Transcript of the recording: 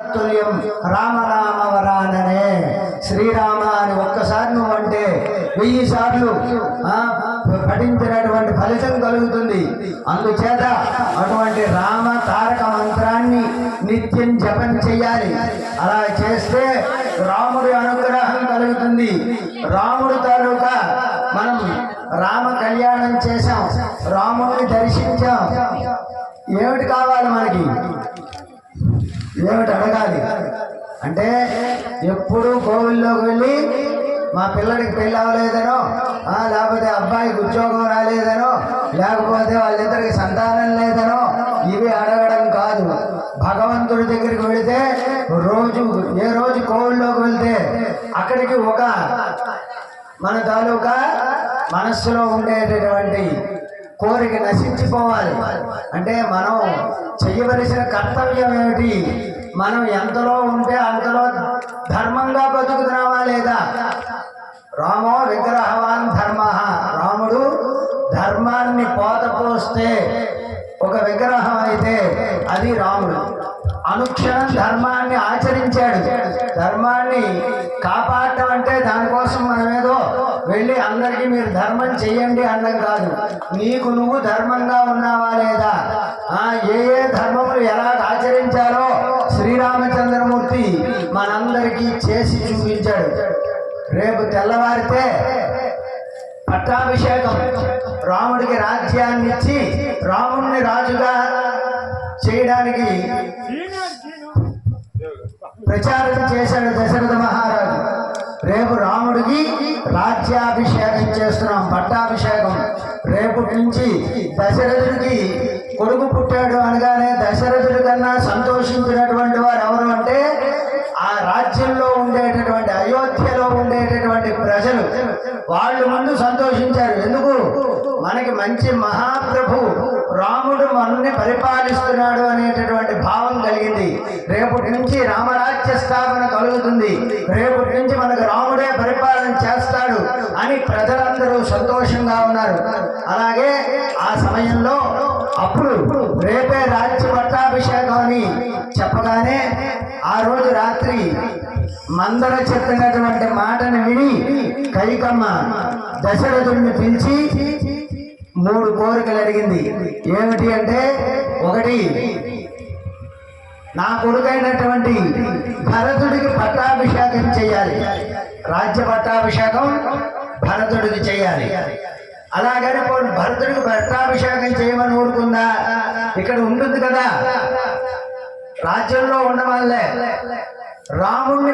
తుల్యం రామరామవరాననే శ్రీరామ అని ఒక్కసారి నువ్వు అంటే 1000 సార్లు పఠించినటువంటి ఫలితం కలుగుతుంది. అందుచేత అటువంటి రామ తారక మంత్రాన్ని నిత్యం జపం చెయ్యాలి. అలా చేస్తే రాముడి అనుగ్రహం కలుగుతుంది. రాముడి తాలూకా మనం రామ కళ్యాణం చేశాం, రాముడిని దర్శించాం. ఏమిటి కావాలి మనకి? ఏమిటి అడగాలి అంటే, ఎప్పుడు కోవిల్లోకి వెళ్ళి మా పిల్లడికి పెళ్ళి అవ్వలేదనో, లేకపోతే అబ్బాయికి ఉద్యోగం రాలేదనో, లేకపోతే వాళ్ళిద్దరికి సంతానం లేదనో ఇవి అడగడం కాదు. భగవంతుడి దగ్గరికి వెళితే ఏ రోజు కోవిల్లోకి వెళ్తే అక్కడికి ఒక మన తాలూకా మనస్సులో ఉండేటటువంటి కోరిక నశించిపోవాలి. అంటే మనం చెయ్యవలసిన కర్తవ్యం ఏమిటి? మనం ఎంతలో ఉంటే అంతలో ధర్మంగా బతుకుతున్నావా లేదా? రామో విగ్రహవాన్ ధర్మ. రాముడు ధర్మాన్ని పోస్తే ఒక విగ్రహం అయితే అది రాముడు. అనుక్షణం ధర్మాన్ని ఆచరించాడు. ధర్మాన్ని కాపాడటం అంటే దానికోసం మనమేదో వెళ్ళి అందరికీ మీరు ధర్మం చెయ్యండి అన్నం కాదు. నీకు నువ్వు ధర్మంగా ఉన్నావా లేదా? ఏ ధర్మములు ఎలా ఆచరించాలో శ్రీరామచంద్రమూర్తి మనందరికీ చేసి చూపించాడు. రేపు తెల్లవారితే పట్టాభిషేకం, రాముడికి రాజ్యాన్ని ఇచ్చి రాముడిని రాజుగా చేయడానికి ప్రచారం చేశాడు దశరథ మహారాజు. రేపు రాముడికి రాజ్యాభిషేకం చేస్తున్నాం, పట్టాభిషేకం. రేపటి నుంచి దశరథుడికి కొడుకు పుట్టాడు అనగానే దశరథుడి కన్నా సంతోషించినటువంటి వారు ఎవరు అంటే ఆ రాజ్యంలో ఉండేటటువంటి అయోధ్యలో ఉండేటటువంటి ప్రజలు. వాళ్ళు ముందు సంతోషించారు. ఎందుకు? మనకి మంచి మహాప్రభు రాముడు మనల్ని పరిపాలిస్తున్నాడు అనేటటువంటి భావం కలిగింది. రేపటి నుంచి రామరాజ్య స్థాపన కలుగుతుంది. రేపటి నుంచి మనకు రాముడే పరిపాలన చేస్తాడు అని ప్రజలందరూ సంతోషంగా ఉన్నారు. అలాగే ఆ సమయంలో అప్పుడు రేపే రాజ్య పట్టాభిషేకం అని చెప్పగానే ఆ రోజు రాత్రి మందర చెప్పినటువంటి మాటను విని కైకమ్మ దశరథుడిని పిలిచి 3 కోరికలు అడిగింది. ఏమిటి అంటే, ఒకటి, నా కొడుకైనటువంటి భరతుడికి పట్టాభిషేకం చేయాలి. రాజ్య పట్టాభిషేకం భరతుడికి చేయాలి. అలాగని భరతుడికి పట్టాభిషేకం చేయమని ఊరుకుందా? ఇక్కడ ఉంటుంది కదా, రాజ్యంలో ఉండవల్లే రాముణ్ణి